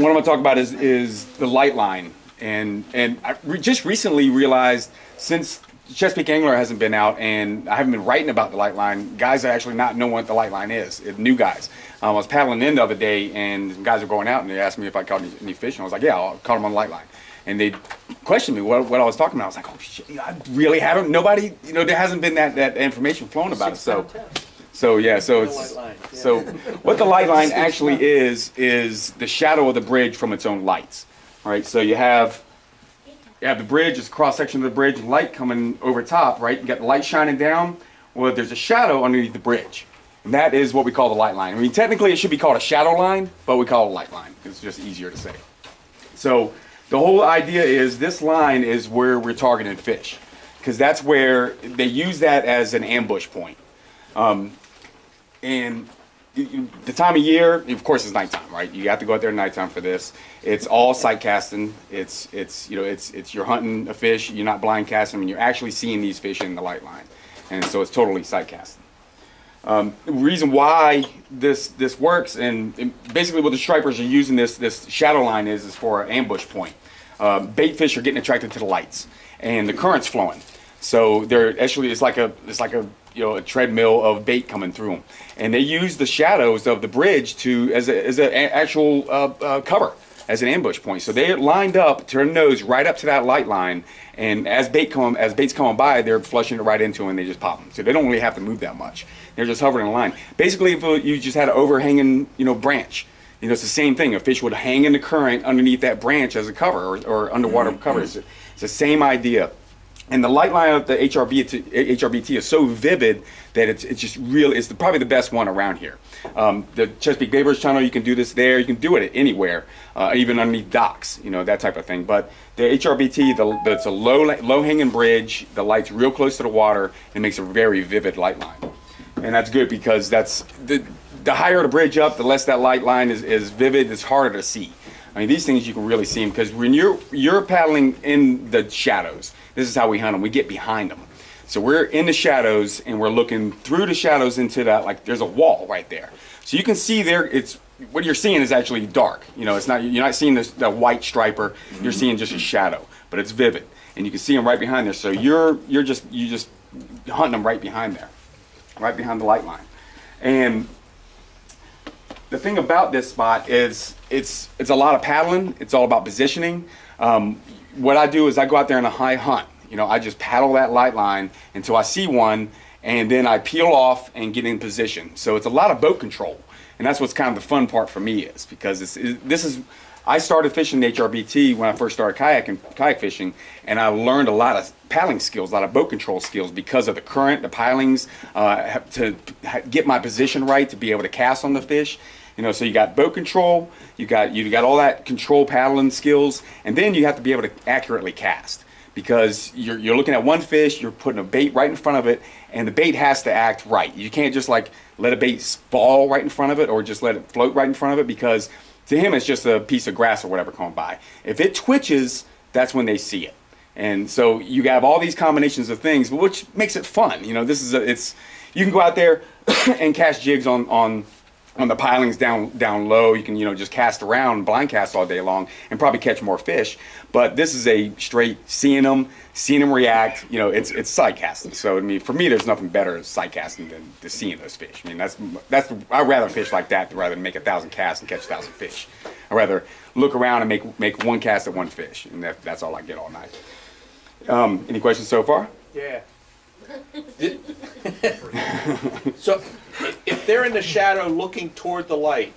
what I'm going to talk about is the Lightline, and just recently realized, since Chesapeake Angler hasn't been out and I haven't been writing about the Lightline, guys are actually not know what the Lightline is. New guys. I was paddling in the other day and guys were going out and they asked me if I caught any fish, and I was like, yeah, I caught them on the Lightline. And they questioned me what I was talking about. I was like, oh shit, I really haven't. Nobody, there hasn't been that information flown about it. So what the Lightline actually is the shadow of the bridge from its own lights. All right, so you have the bridge, it's a cross section of the bridge, light coming over top, right? You got the light shining down. Well, there's a shadow underneath the bridge. And that is what we call the light line. I mean, technically it should be called a shadow line, but we call it a light line. It's just easier to say. So the whole idea is this line is where we're targeting fish, because that's where they use that as an ambush point. And the time of year, of course, is nighttime, right? You have to go out there at nighttime for this. It's all sight casting. It's you're hunting a fish. You're not blind casting them, and you're actually seeing these fish in the light line, and so it's totally sight casting. The reason why this works, and basically what the stripers are using this shadow line is for an ambush point. Bait fish are getting attracted to the lights, and the current's flowing. So they're actually it's like a treadmill of bait coming through them, and they use the shadows of the bridge as an actual cover, as an ambush point. So they're lined up, turn their nose right up to that light line, and as bait's coming by, they're flushing it right into them, and they just pop them. So they don't really have to move that much. They're just hovering in line. Basically, if you just had an overhanging branch, it's the same thing. A fish would hang in the current underneath that branch as a cover, or underwater cover. It's the same idea. And the light line of the HRBT is so vivid that it's just real. It's probably the best one around here. The Chesapeake Bay Bridge Tunnel, you can do this there. You can do it anywhere, even underneath docks, that type of thing. But the HRBT, it's a low-hanging bridge. The light's real close to the water, and it makes a very vivid light line. And that's good, because that's the higher the bridge up, the less that light line is vivid. It's harder to see. I mean, these things you can really see them, because when you're paddling in the shadows, this is how we hunt them. We get behind them. So we're in the shadows, and we're looking through the shadows into that, like there's a wall right there. So you can see there, what you're seeing is actually dark. It's not, you're not seeing the white striper. You're seeing just a shadow, but it's vivid, and you can see them right behind there. So you're just hunting them right behind there, right behind the light line. And the thing about this spot is it's a lot of paddling. It's all about positioning. What I do is I go out there in a high hunt. I just paddle that light line until I see one, and then I peel off and get in position. So it's a lot of boat control, and that's what's kind of the fun part for me, is because I started fishing the HRBT when I first started kayak fishing, and I learned a lot of paddling skills, a lot of boat control skills, because of the current, the pilings, to get my position right to be able to cast on the fish. So you got boat control, you got all that control paddling skills, and then you have to be able to accurately cast, because you're looking at one fish, you're putting a bait right in front of it, and the bait has to act right. You can't just like let a bait fall right in front of it, or just let it float right in front of it, because to him it's just a piece of grass or whatever coming by. If it twitches, that's when they see it. And so you have all these combinations of things, which makes it fun. You can go out there and cast jigs on the pilings down low. You can just cast around, blind cast all day long, and probably catch more fish. But this is a straight seeing them react. It's sight casting. So I mean, for me, there's nothing better at sight casting than seeing those fish. I mean, I'd rather fish like that rather than make 1,000 casts and catch 1,000 fish. I'd rather look around and make one cast at one fish, and that's all I get all night. Any questions so far? Yeah. So if they're in the shadow looking toward the light,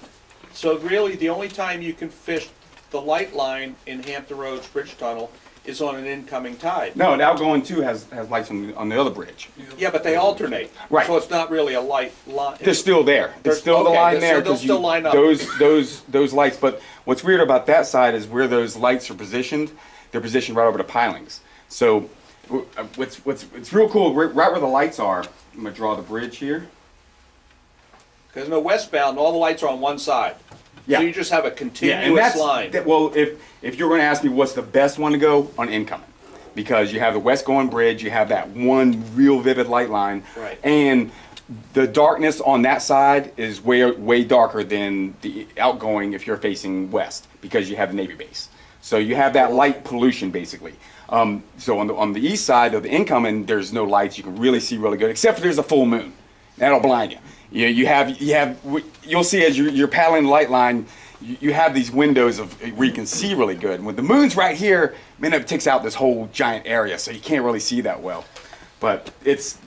so really the only time you can fish the light line in Hampton Roads Bridge Tunnel is on an incoming tide. No, the outgoing too has lights on the other bridge. Yeah, but they alternate. Right. So it's not really a light line. They're still there. There's still the line there. They'll still line up. Those lights. But what's weird about that side is where those lights are positioned. They're positioned right over the pilings. So what's real cool, right where the lights are. I'm gonna draw the bridge here. Because no westbound, all the lights are on one side. Yeah. So you just have a continuous line. Well, if you're going to ask me what's the best one to go, on incoming. Because you have the west going bridge, you have that one real vivid light line. Right. And the darkness on that side is way darker than the outgoing if you're facing west, because you have the Navy base. So you have that light pollution basically. So on the east side of the incoming, there's no lights. You can really see really good, except for there's a full moon. That'll blind you. You'll see as you're paddling the light line, you have these windows where you can see really good. When the moon's right here, man, it takes out this whole giant area, so you can't really see that well. But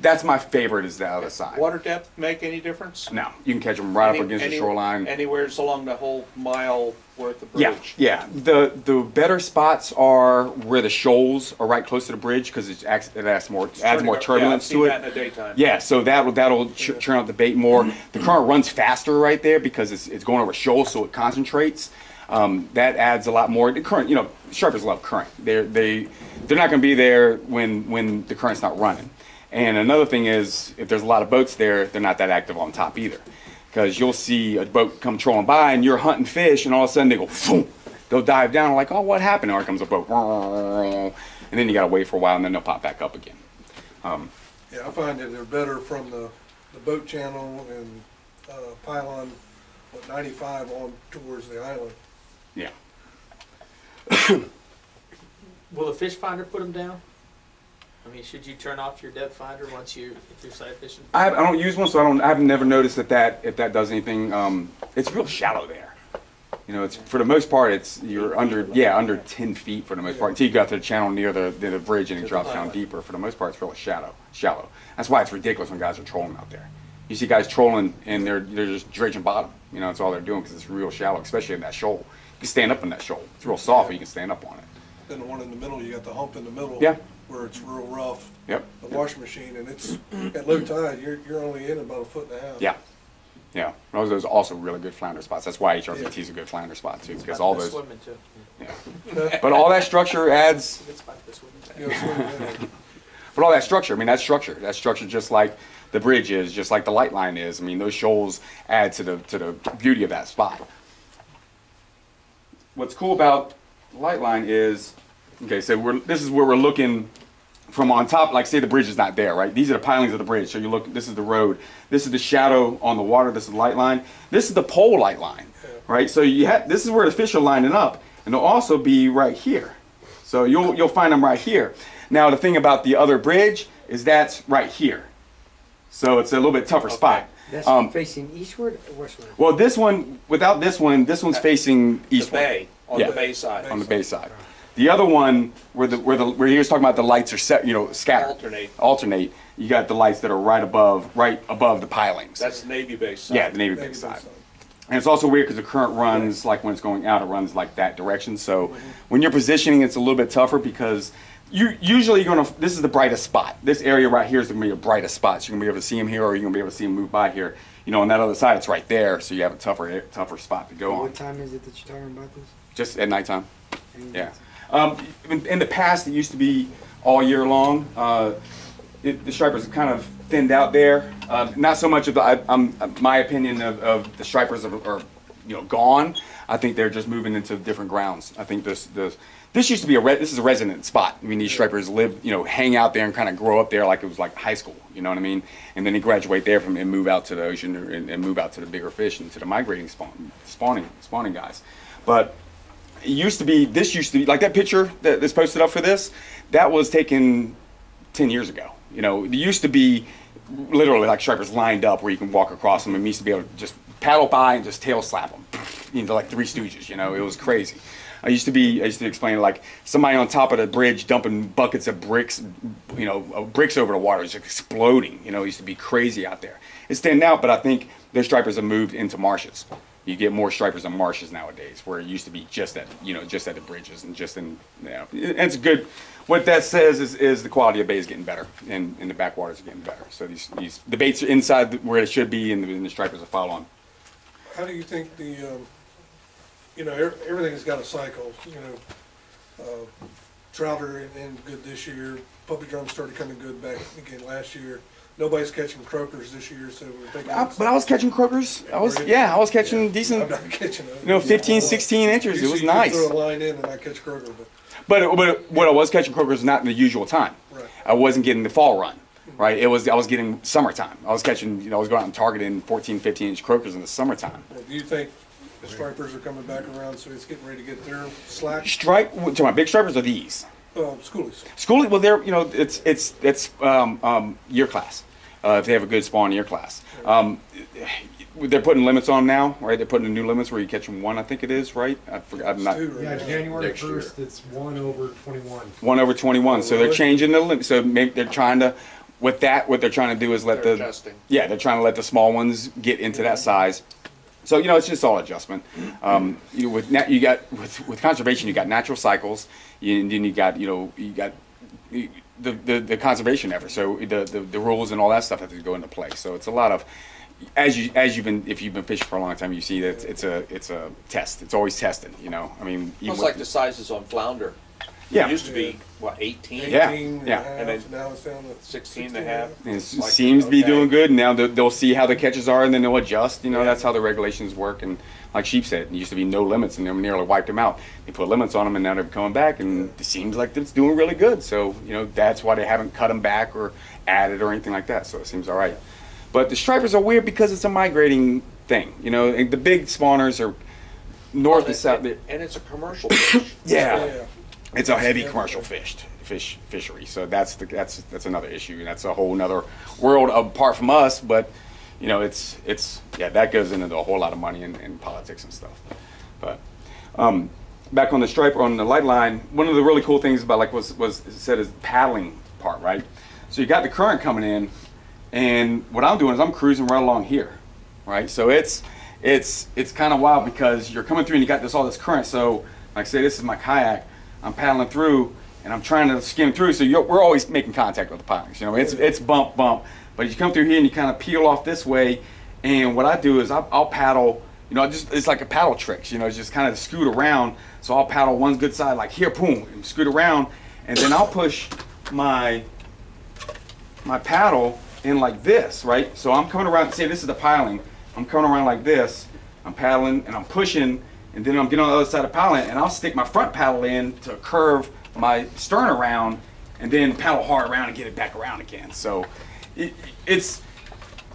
that's my favorite, is the other side. Water depth make any difference? No, you can catch them right up against the shoreline. Anywhere along the whole mile worth of bridge? Yeah. The better spots are where the shoals are right close to the bridge, because it adds more turbulence to it. That in the daytime. Yeah, so that'll churn out the bait more. The current runs faster right there because it's going over shoals, so it concentrates. That adds a lot more. The current, stripers love current. They're not going to be there when the current's not running. And another thing is, if there's a lot of boats there, they're not that active on top either. Because you'll see a boat come trolling by and you're hunting fish, and all of a sudden they go, boom, they'll dive down, like, oh, what happened? Or comes a boat, and then you got to wait for a while, and then they'll pop back up again. Yeah, I find that they're better from the boat channel and pylon 95 on towards the island. Yeah. Will the fish finder put them down? I mean, should you turn off your depth finder if you're sight fishing? I don't use one, so I've never noticed if that does anything. It's real shallow there. It's for the most part, you're under 10 feet for the most part, until you got to the channel near the bridge and it drops down deeper. For the most part, it's really shallow. That's why it's ridiculous when guys are trolling out there. You see guys trolling and they're just dredging bottom. That's all they're doing, because it's real shallow, especially in that shoal. You can stand up in that shoal. It's real soft, but you can stand up on it. Then the one in the middle, you got the hump in the middle. Yeah. Where it's real rough. Yep. The washing machine, and it's at low tide. You're only in about 1.5 feet. Yeah. Those are also really good flounder spots. That's why HRBT is a good flounder spot too, because all those. Swimming too. Yeah. But all that structure adds. Good spot for swimming. But all that structure, that's structure. That's structure just like the bridge is, just like the Lightline is. Those shoals add to the beauty of that spot. What's cool about the Lightline is, okay, so this is where we're looking from on top. Like, say the bridge is not there, right? These are the pilings of the bridge. So you look, this is the road. This is the shadow on the water. This is the Lightline. This is the pole Lightline, right? So this is where the fish are lining up, and they'll also be right here. So you'll find them right here. Now the thing about the other bridge is that's right here. So it's a little bit tougher spot. That's facing eastward or westward? Well, this one, without this one's facing eastward. The bay, on the bay side. On the bay side. The other one, where he was talking about the lights are set, scattered. Alternate. You got the lights that are right above the pilings. That's the Navy base side. Yeah, the Navy base side. And it's also weird because the current runs, like when it's going out, it runs like that direction. So when you're positioning, it's a little bit tougher, because usually this is the brightest spot. This area right here is going to be the brightest spot. So you're going to be able to see them here, or you're going to be able to see them move by here. On that other side, it's right there, so you have a tougher spot to go on. What time is it that you're talking about this? Just at nighttime. Yeah. In the past, it used to be all year long. The stripers are kind of thinned out there. Not so much of my opinion of the stripers are gone. I think they're just moving into different grounds. I think this used to be this is a resident spot. These stripers live, hang out there and kind of grow up there like it was like high school. You know what I mean? And then they graduate there and move out to the ocean and move out to the bigger fish and to the migrating spawning guys. But this used to be like that picture that's posted up for this. That was taken 10 years ago. It used to be literally like stripers lined up where you can walk across them, and we used to be able to just paddle by and just tail slap them. Like Three Stooges. It was crazy. I used to explain like somebody on top of the bridge dumping buckets of bricks, bricks over the water, just exploding. It used to be crazy out there. It's thinned out, but I think their stripers have moved into marshes. You get more stripers in marshes nowadays, where it used to be just at the bridges and just in. It's good. What that says is the quality of bait is getting better, and the backwaters are getting better. So the baits are inside where it should be, and the stripers are following. How do you think everything's got a cycle. Trout are in good this year. Puppy drums started coming good back again last year. Nobody's catching croakers this year, so we're thinking. But I was catching croakers. I was catching decent. I'm not catching them. 15, 16 inches. It was nice. You throw a line in and I catch croaker, but what I was catching croakers is not in the usual time. Right. I wasn't getting the fall run. right? I was getting summertime. I was catching, I was going out and targeting 14, 15-inch croakers in the summertime. Well, do you think the stripers are coming back around, so it's getting ready to get their slack? To my big stripers are these. Schoolies. Schooling, well, they're, it's year class. If they have a good spawn year class. They're putting limits on now, right? They're putting new limits where you catch them one, I think it is, right? I forgot. I'm not. Yeah, January Next year. 1st, it's 1/21. 1/21. So they're really? changing the limit. So maybe they're trying to, with that, what they're trying to do is let They're the, adjusting. yeah, they're trying to let the small ones get into that size. So it's just all adjustment. With conservation, you got natural cycles, and then you got the conservation effort. So the rules and all that stuff have to go into play. So it's a lot of, if you've been fishing for a long time, you see that it's a test. It's always tested. I mean, even It's like the sizes on flounder. yeah, It used to be, what, 18? Yeah, 18 yeah. and a half, And now it's down to 16 and a half. and it Like, seems to be okay. doing good. And now they'll see how the catches are, and then they'll adjust. That's how the regulations work. And like Sheep said, it used to be no limits, and they nearly wiped them out. They put limits on them, and now they're coming back, and it seems like it's doing really good. So that's why they haven't cut them back or added or anything like that. So it seems all right. But the stripers are weird because it's a migrating thing. And the big spawners are north and south. And it's a commercial fish. Yeah. It's a heavy commercial fishery, so that's another issue, and that's a whole nother world apart from us. But that goes into a whole lot of money in politics and stuff. But back on the striper on the light line, one of the really cool things about was said is the paddling part, right? So you got the current coming in, and what I'm doing is I'm cruising right along here, right? So it's kind of wild because you're coming through and you got all this current. So like I say, this is my kayak. I'm paddling through, and I'm trying to skim through. So we're always making contact with the pilings. It's bump, but you come through here and you kind of peel off this way. And what I do is I'll paddle. It's like a paddle tricks. It's just kind of scoot around. So I'll paddle one good side, like here, boom, and scoot around, and then I'll push my paddle in like this, right? So I'm coming around. Say this is the piling. I'm coming around like this. I'm paddling and I'm pushing. And then I'm getting on the other side of the paddle, and I'll stick my front paddle in to curve my stern around, and then paddle hard around and get it back around again. So it's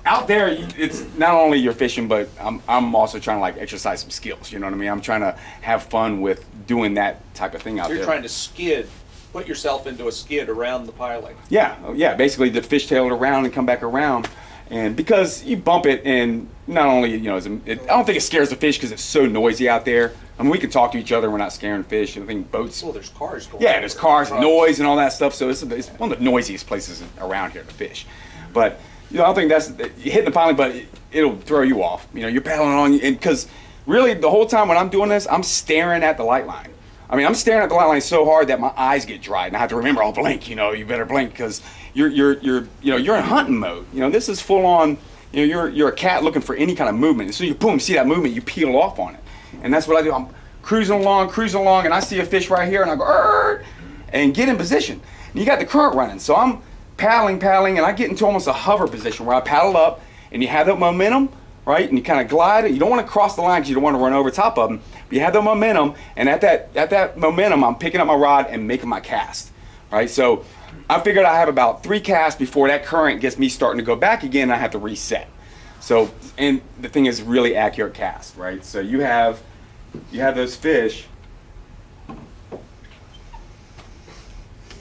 out there. It's not only you're fishing, but I'm also trying to like exercise some skills. You know what I mean? I'm trying to have fun with doing that type of thing out there. You're trying to put yourself into a skid around the piling. Yeah. Basically, the fishtail it around and come back around. And because you bump it, and not only, I don't think it scares the fish because it's so noisy out there. I mean, we can talk to each other. We're not scaring fish. I think boats. Well, there's cars going. Yeah, there's cars, trucks. noise, and all that stuff. So it's one of the noisiest places around here to fish. But I don't think that's you hit the piling, but it'll throw you off. You're paddling on, and because really the whole time when I'm doing this, I'm staring at the light line. I mean, I'm staring at the light line so hard that my eyes get dry, and I have to remember, I'll blink. You better blink because you're in hunting mode. This is full on. You're a cat looking for any kind of movement. As soon as you see that movement, you peel off on it, and that's what I do. I'm cruising along, and I see a fish right here, and I go, "Arr!" and get in position. And you got the current running, so I'm paddling, and I get into almost a hover position where I paddle up, and you have that momentum, right? And you kind of glide it. You don't want to cross the line because you don't want to run over top of them. But you have the momentum, and at that momentum, I'm picking up my rod and making my cast, right? So I figured I have about 3 casts before that current gets me starting to go back again, and I have to reset. So, and the thing is really accurate cast, right? So you have those fish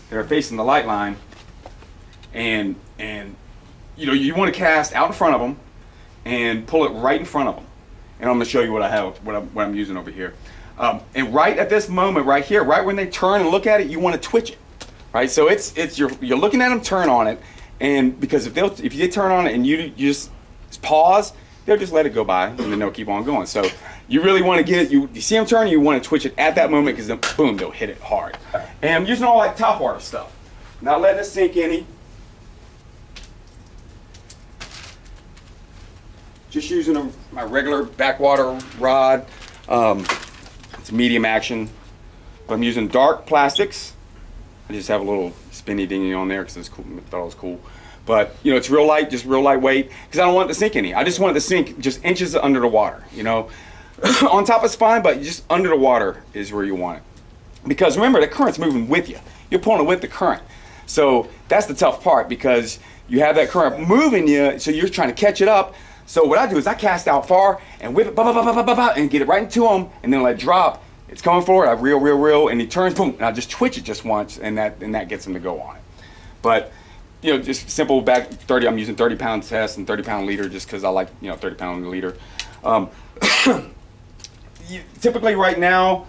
that are facing the light line, and you want to cast out in front of them and pull it right in front of them. And I'm going to show you what I have, what I'm using over here. And right at this moment, right here, right when they turn and look at it, you want to twitch it, right? So you're looking at them turn on it, and because if you turn on it and you just pause, they'll just let it go by, and then they'll keep on going. So you really want to get it. You see them turn, you want to twitch it at that moment because then boom, they'll hit it hard. And I'm using all like Topwater stuff, not letting it sink any. Just using my regular backwater rod. It's medium action, but I'm using dark plastics. I just have a little spinny dingy on there because it's cool. I thought it was cool. But it's real light, just real lightweight, because I don't want it to sink any. I just want it to sink just inches under the water. On top it's fine, but just under the water is where you want it. Because remember, the current's moving with you. You're pulling it with the current. So that's the tough part, because you have that current moving you, so you're trying to catch it up. So what I do is I cast out far and whip it, and get it right into him, and then let it drop. It's coming forward, I reel, and he turns, boom, and I just twitch it just once, and that gets him to go on it. But, you know, just simple back 30, I'm using 30-pound test and 30-pound leader just because I like, you know, 30-pound leader. Typically right now,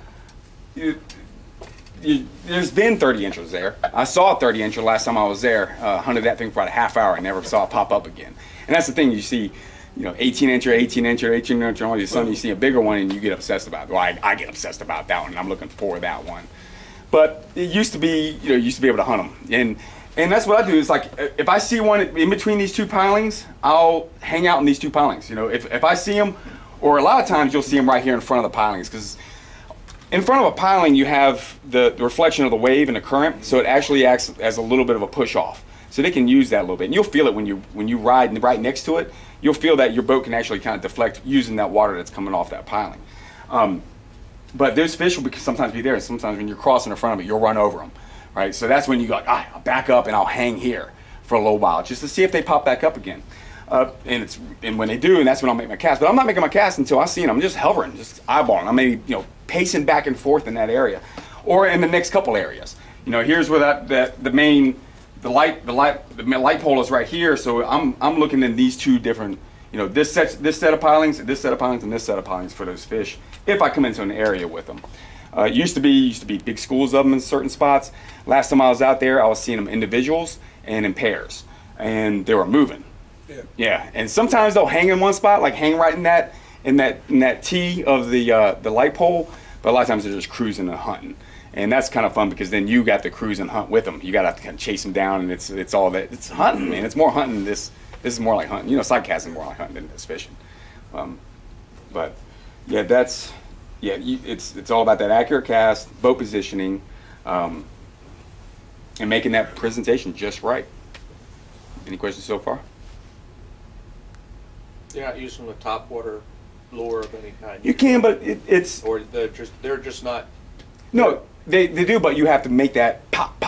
there's been 30 inches there. I saw a 30 incher last time I was there, hunted that thing for about a half hour and never saw it pop up again. And that's the thing, you see, you know, 18 incher, 18 incher, 18 incher, all of a sudden you see a bigger one and you get obsessed about it. Well, I get obsessed about that one, and I'm looking for that one. But it used to be, you know, you used to be able to hunt them. And that's what I do, is like, if I see one in between these two pilings, I'll hang out in these two pilings. You know, if I see them, or a lot of times you'll see them right here in front of the pilings, because in front of a piling you have the reflection of the wave and the current, so it actually acts as a little bit of a push off. So they can use that a little bit, and you'll feel it when you ride right next to it. You'll feel that your boat can actually kind of deflect using that water that's coming off that piling. But those fish will sometimes be there, and sometimes when you're crossing in front of it, you'll run over them, right? So that's when you go, I'll back up and I'll hang here for a little while just to see if they pop back up again. And when they do, and that's when I'll make my cast. But I'm not making my cast until I see them. I'm just hovering, just eyeballing. I'm maybe, you know, pacing back and forth in that area, or in the next couple areas. You know, here's where the light pole is right here. So I'm looking in these two different, you know, this set of pilings, this set of pilings, and this set of pilings for those fish, if I come into an area with them. Used to be big schools of them in certain spots. Last time I was out there, I was seeing them individuals and in pairs, and they were moving. Yeah, and sometimes they'll hang in one spot, like hang right in that T of the light pole. But a lot of times they're just cruising and hunting, and that's kind of fun because then you got to cruise and hunt with them. You got to have to kind of chase them down, and it's all that. It's hunting, man. It's more hunting. This is more like hunting. You know, side casting is more like hunting than it's fishing. But yeah, it's all about that accurate cast, boat positioning, and making that presentation just right. Any questions so far? You're not using a topwater lure of any kind. You can, but it's or they're just not. No, they do, but you have to make that pop,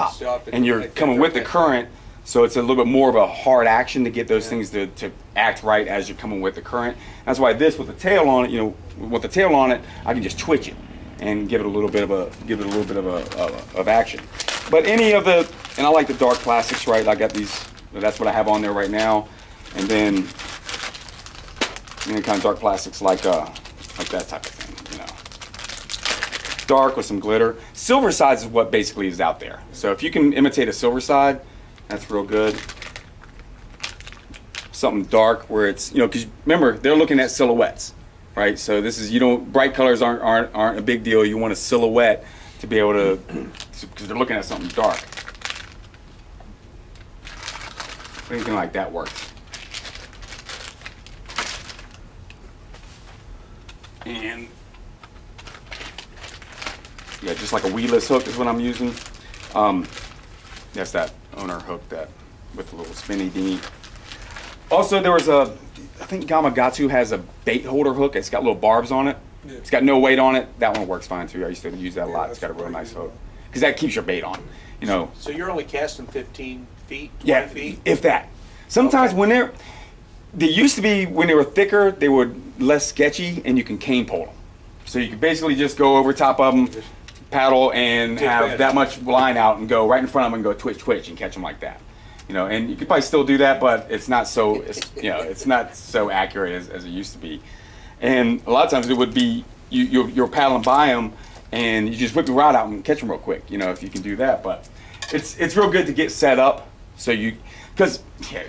and you're coming with the current, so it's a little bit more of a hard action to get those things to act right as you're coming with the current. That's why this with the tail on it, you know, with the tail on it, I can just twitch it and give it a little bit of action. But any of the, and I like the dark plastics, right? I got these. That's what I have on there right now, and then any kind of dark plastics like that type of thing, you know. Dark with some glitter. Silver sides is what basically is out there. So if you can imitate a silver side, that's real good. Something dark where it's, you know, because remember, they're looking at silhouettes, right? So this is, bright colors aren't a big deal. You want a silhouette to be able to, because they're looking at something dark. Anything like that works. And yeah, just like a weedless hook is what I'm using. That's that owner hook that with a little spinny dingy. Also, there was I think Gamakatsu has a bait holder hook. It's got little barbs on it. Yeah. It's got no weight on it. That one works fine too. I used to use that a lot. It's got a real nice hook because that keeps your bait on. You know. So you're only casting 15 feet, 20 feet? If that. Sometimes when they used to be, when they were thicker, they were less sketchy, and you can cane pole them. So you can basically just go over top of them, paddle, and have that much line out and go right in front of them and go twitch and catch them like that. You know, and you could probably still do that, but it's not so, it's not so accurate as it used to be. And a lot of times it would be, you're paddling by them, and you just whip your rod out and catch them real quick, you know, if you can do that. But it's real good to get set up, so because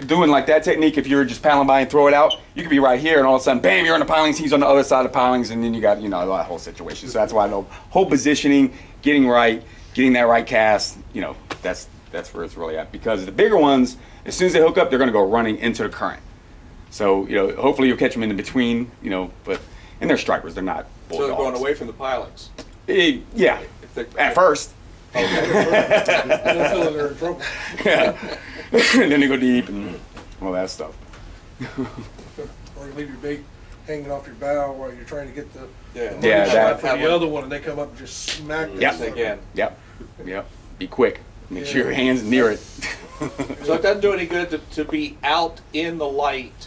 doing like that technique, if you're just paddling by and throw it out, you could be right here and all of a sudden, bam, you're on the pilings, he's on the other side of the pilings, and then you got, that whole situation. So that's why the whole positioning, getting that right cast, that's where it's really at. Because the bigger ones, as soon as they hook up, they're going to go running into the current. So, hopefully you'll catch them in between, and they're stripers, they're not bulldogs. So they're going away from the pilings? Yeah, at first. Okay. They'll feel they're in trouble. Yeah. And then they go deep and all that stuff. Or you leave your bait hanging off your bow while you're trying to get the that for the other one, and they come up and just smack Yep. again. Yep. Be quick. Make sure your hand's near it. So it doesn't do any good to be out in the light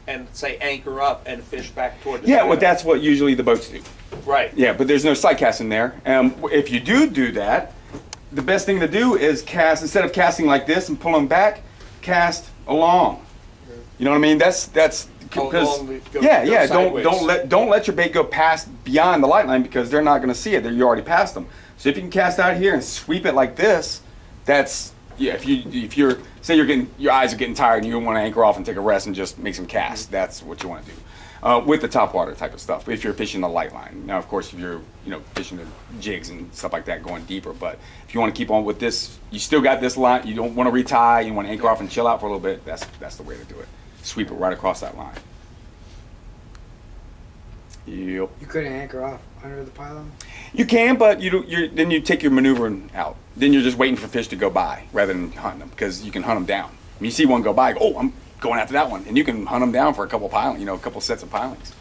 and say anchor up and fish back toward the Yeah, shadow. well, that's what usually the boats do. Right. Yeah, but there's no sight casting there. If you do that, the best thing to do is cast, instead of casting like this and pulling back, cast along. You know what I mean? That's Go because along the- go yeah. sideways. Don't let your bait go past beyond the light line because they're not going to see it. You already passed them. So if you can cast out here and sweep it like this, that's yeah. If you're say you're getting your eyes are getting tired and you want to anchor off and take a rest and just make some casts, that's what you want to do. With the topwater type of stuff, if you're fishing the light line. Now, of course, if you're fishing the jigs and stuff like that, going deeper. But if you want to keep on with this, you still got this line. You don't want to retie. You want to anchor off and chill out for a little bit. That's the way to do it. Sweep it right across that line. Yep. You couldn't anchor off under the pylon? You can, but then you take your maneuvering out. Then you're just waiting for fish to go by rather than hunting them because you can hunt them down. When you see one go by, you go, oh, I'm going after that one, and you can hunt them down for a couple pilings, a couple sets of pilings,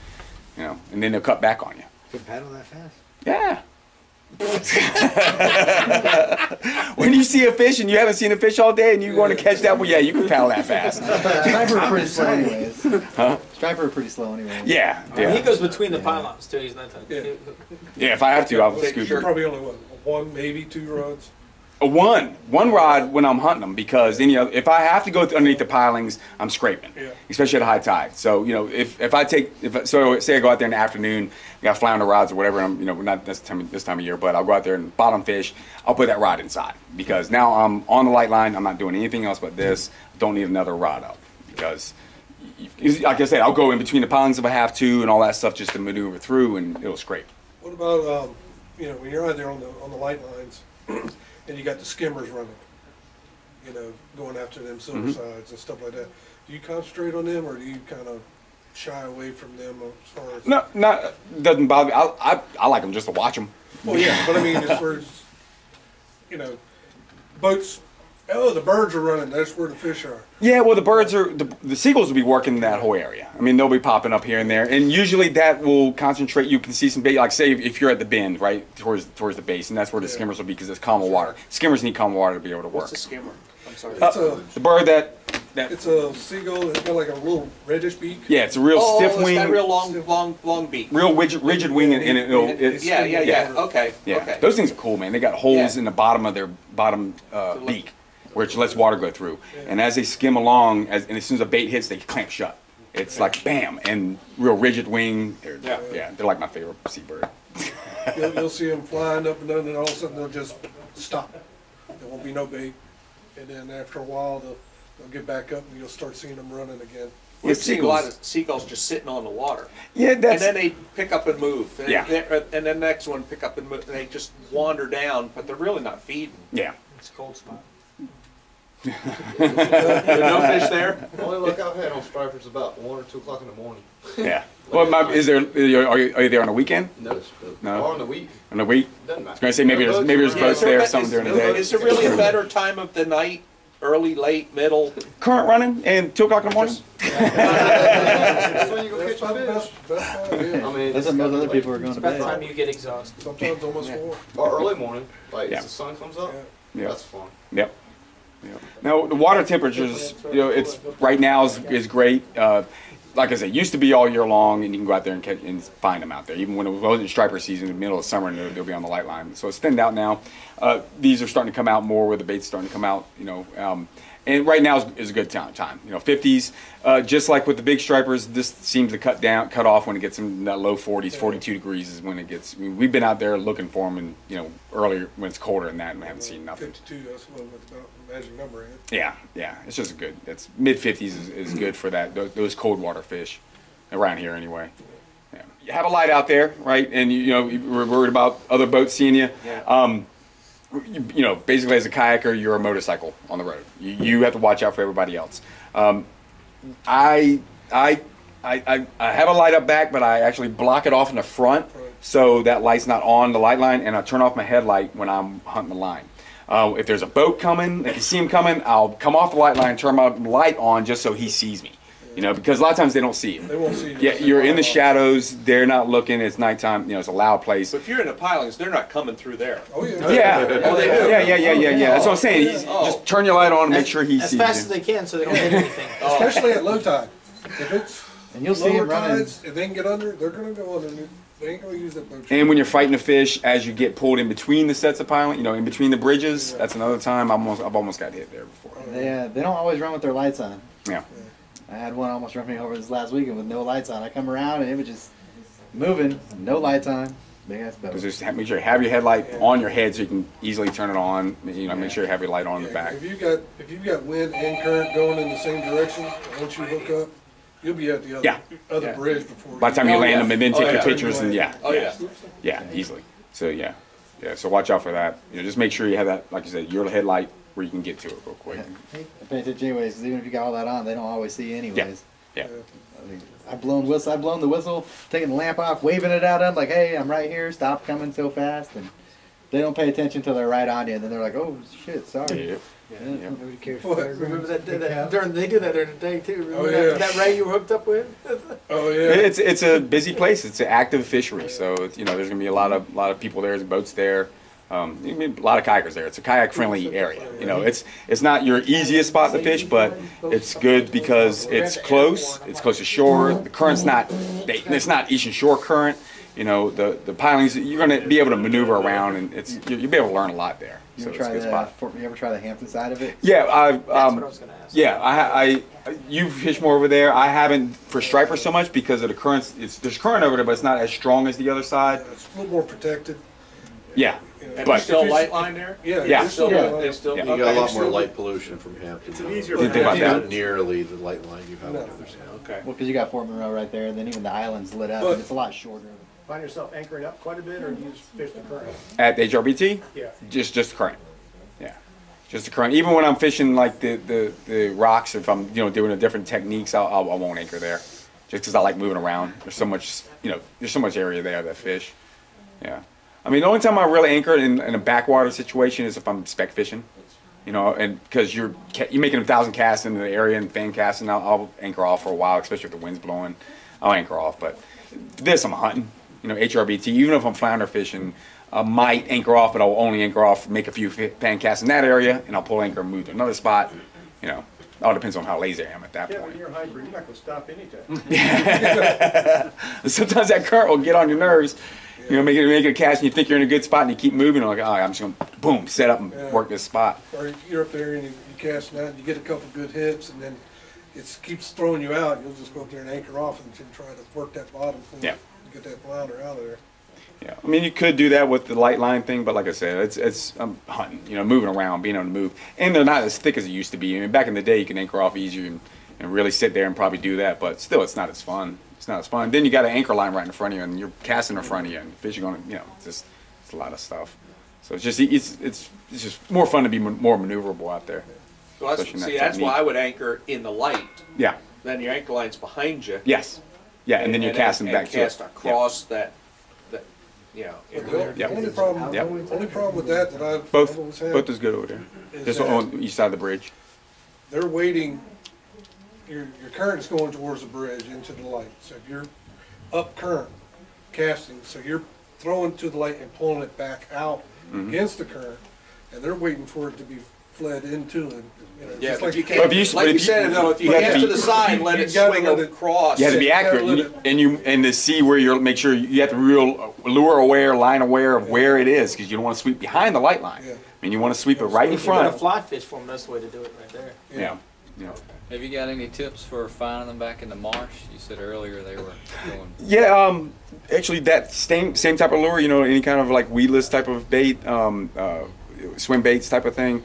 and then they'll cut back on you. You can paddle that fast? Yeah. When you see a fish and you haven't seen a fish all day and you want to catch that one, yeah, you can paddle that fast. Striper are pretty slow anyways. Huh? Striper are pretty slow anyways. Yeah, He yeah. goes between the pylons too. He's not. Yeah. Yeah, if I have to, I'll Take scoop sure. it. Probably only one, maybe two rods. One rod when I'm hunting them because if I have to go underneath the pilings, I'm scraping, Yeah. especially at high tide. So if say I go out there in the afternoon, I got flounder rods or whatever, and I'm not this time of year, but I'll go out there and bottom fish. I'll put that rod inside because now I'm on the light line. I'm not doing anything else but this. Don't need another rod up because, like I said, I'll go in between the pilings if I have to and all that stuff just to maneuver through, and it'll scrape. What about, when you're out there on the light lines and you got the skimmers running, going after them silver sides and stuff like that, do you concentrate on them or do you kind of shy away from them as far as? No, doesn't bother me. I like them just to watch them. Well, yeah, but I mean, as far as, boats, the birds are running, that's where the fish are. Yeah, well, the birds the seagulls will be working that whole area. I mean, they'll be popping up here and there, and usually that will concentrate. You can see some bait, like say if you're at the bend, right, towards the base, and that's where the skimmers will be because it's calmer water. Skimmers need calmer water to be able to work. What's a skimmer? I'm sorry. It's The bird that It's a seagull, it's got like a little reddish beak. yeah, it's a real stiff it's wing, got real long beak. real rigid wing, and it's Yeah. Okay. yeah. Okay. Those things are cool, man. They got holes Yeah. in the bottom of their bottom beak, which lets water go through. And as they skim along, and as soon as a bait hits, they clamp shut. It's like bam, and real rigid wing. They're like my favorite seabird. You'll see them flying up and down, and all of a sudden they'll just stop. There won't be no bait. And then after a while, they'll get back up and you'll start seeing them running again. We've seen a lot of seagulls just sitting on the water. Yeah, And that's then they pick up and move. And Yeah. And then the next one pick up and move. And they just wander down, but they're really not feeding. yeah. It's a cold spot. There's no fish there? Only look out ahead on stripers about 1 or 2 o'clock in the morning. Yeah. Well, are you there on the weekend? No. No. Or on the week. On the week? Doesn't I was matter. gonna say maybe there's boats there or something during the day. Is there really a better time of the night? Early, late, middle? Current running and 2 o'clock in the morning. That's when you go That's catch about the your fish. best time, yeah. I mean, That's when most other people are going It's to about the bed. time you get exhausted. Sometimes almost Yeah. 4. Or early morning, like Yeah. as the sun comes up. Yeah. That's fun. Yep. Yep. Now the water temperatures, it's right now is great. Like I said, used to be all year long, and you can go out there and catch and find them out there. Even when it wasn't striper season, in the middle of summer, and they'll be on the light line. So it's thinned out now. These are starting to come out more, where the bait's starting to come out. And right now is a good time. 50s. Just like with the big stripers, this seems to cut off when it gets in that low 40s. 42 degrees is when it gets. I mean, we've been out there looking for them, and earlier when it's colder than that, and we haven't seen nothing. 52, that's what the magic number is. Yeah, it's just good. It's mid 50s is good for that those cold water fish around here anyway. Yeah. You have a light out there, right? And you're worried about other boats seeing you. Yeah. Basically as a kayaker, you're a motorcycle on the road. You have to watch out for everybody else. I have a light up back, but I actually block it off in the front so that light's not on the light line, and I turn off my headlight when I'm hunting the line. If there's a boat coming, if you see him coming, I'll come off the light line, turn my light on just so he sees me. You know, because a lot of times they don't see you. They won't see you. Yeah, you're in the shadows. They're not looking. It's nighttime. You know, it's a loud place. So if you're in the pilings, they're not coming through there. Oh, yeah. Yeah. Oh, they do? Yeah. That's what I'm saying. Oh. Just turn your light on and make sure he As sees fast as you. they can so they don't hit anything. Especially at low tide. If it's And you'll see lower him running. tides, if they can get under, they're gonna go under. They ain't gonna use that boat. And when you're fighting the fish, as you get pulled in between the sets of piling, you know, in between the bridges, that's another time I've almost got hit there before. They don't always run with their lights on. Yeah. I had one almost run me over this last weekend with no lights on. I come around and it was just moving, no lights on. Big ass boat. Just make sure you have your headlight on your head so you can easily turn it on. You know, make sure you have your light on in the back. If you've got wind and current going in the same direction, once you hook up, you'll be at the other bridge before. By the time you land them and then take Oh, your yeah. pictures and Oh, yeah. yeah, easily. So yeah. So watch out for that. You know, just make sure you have that, like you said, your headlight where you can get to it real quick. I pay attention anyways, because even if you got all that on, they don't always see you anyways. Yeah. I mean, I've blown the whistle, taking the lamp off, waving it at them like, hey, I'm right here, stop coming so fast. And they don't pay attention till they're right on you, and then they're like, oh shit, sorry. Yeah. Yeah. Nobody cares. What? Remember they do that during the day too. Remember Oh, yeah. that ray you were hooked up with? Oh yeah. It's a busy place. It's an active fishery, so it's, you know, there's gonna be a lot of people there. There's boats there. I mean, a lot of kayakers there. It's a kayak friendly area. You know, it's not your easiest spot to fish, but it's good because it's close to shore. The current's it's not Eastern Shore current. You know, the pilings, you're gonna be able to maneuver around, and you'll be able to learn a lot there. You So ever it's a try good spot. you ever try the Hampton side of it? Yeah, That's what I was gonna ask. yeah, you fish more over there. I haven't for striper so much because of the currents. There's current over there, but it's not as strong as the other side. It's a little more protected. Yeah, And But- there's still light line there? Yeah. Yeah. it's still Yeah. got- They still. Yeah. You got a lot Okay. more light pollution from Hampton. It's easier Didn't think about that. Not nearly the light line you have on the other side. Okay. Well, because you got Fort Monroe right there, and then even the island's lit up, But- and it's a lot shorter. Find yourself anchoring up quite a bit, or do you just fish the current? at HRBT, Yeah. just current. Yeah, just the current. Even when I'm fishing like the rocks, if I'm doing a different techniques, I won't anchor there, just because I like moving around. There's so much there's so much area there that fish. Yeah, I mean the only time I really anchor in a backwater situation is if I'm spec fishing. You know, and because you're making 1,000 casts into the area and fan casting, I'll anchor off for a while, especially if the wind's blowing. I'll anchor off, but this I'm hunting. You know, HRBT. Even if I'm flounder fishing, I might anchor off, but I'll only anchor off, make a few fan casts in that area, and I'll pull anchor and move to another spot. You know, it all depends on how lazy I am at that Yeah, when point. you're a hiker, you're not gonna stop anytime. Sometimes that current will get on your nerves. You know, make a cast and you think you're in a good spot and you keep moving. And like, oh, I'm just gonna boom, set up and work this spot. Or you're up there and you cast out and you get a couple good hits and then it keeps throwing you out. You'll just go up there and anchor off and try to work that bottom for Yeah. get that flounder out of there. Yeah, I mean you could do that with the light line thing, but like I said, it's I'm hunting. You know, moving around, being able to move, and they're not as thick as it used to be. I mean, back in the day, you can anchor off easier and really sit there and probably do that, but still, it's not as fun. It's not as fun. Then you got an anchor line right in front of you, and you're casting in front of you, and fishing on it. You know, it's a lot of stuff. So it's just more fun to be more maneuverable out there. So that's, Especially in that see, that's why technique. I would anchor in the light. Yeah. Then your anchor line's behind you. Yes. Yeah, and then you're casting back to it. cast across that, you know, into there. Yeah. Only problem, Yep. only problem with that I've Both always had is good over there. is Just that on each side of the bridge. they're waiting. Your current's going towards the bridge into the light. So if you're up current casting, so you're throwing to the light and pulling it back out Mm-hmm. against the current, and they're waiting for it to be fled into. And you know, Yeah, just but like you But can't, if you- like but you if you- said, though, if you you have cast to to be- the side, let you it gotta swing let it- across. You have to be Yeah, you gotta accurate, let and to see where you're, make sure you have to real lure aware, line aware of where it is, because you don't want to sweep behind the light line. Yeah. I mean, you want to sweep it right in If you're gonna front. fly fish for them, that's the way to do it right there. Yeah. Yeah. Have you got any tips for finding them back in the marsh? You said earlier they were going. Yeah. Actually, that same type of lure. You know, any kind of like weedless type of bait, swim baits type of thing.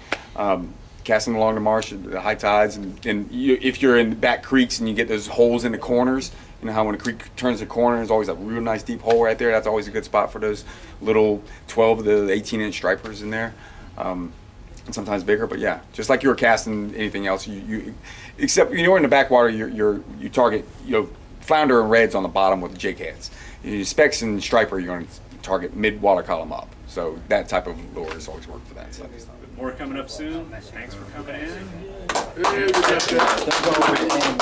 Casting along the marsh at the high tides, and if you're in back creeks and you get those holes in the corners, you know how when a creek turns the corner, there's always a real nice deep hole right there. That's always a good spot for those little 12 to 18-inch stripers in there, and sometimes bigger. But yeah, just like you were casting anything else, you except you're in the backwater, you target flounder and reds on the bottom with jig heads. Your specks and striper, you're going to target mid water column up. So that type of lure has always worked for that stuff. More coming up soon. Thanks for coming in. Don't go over it and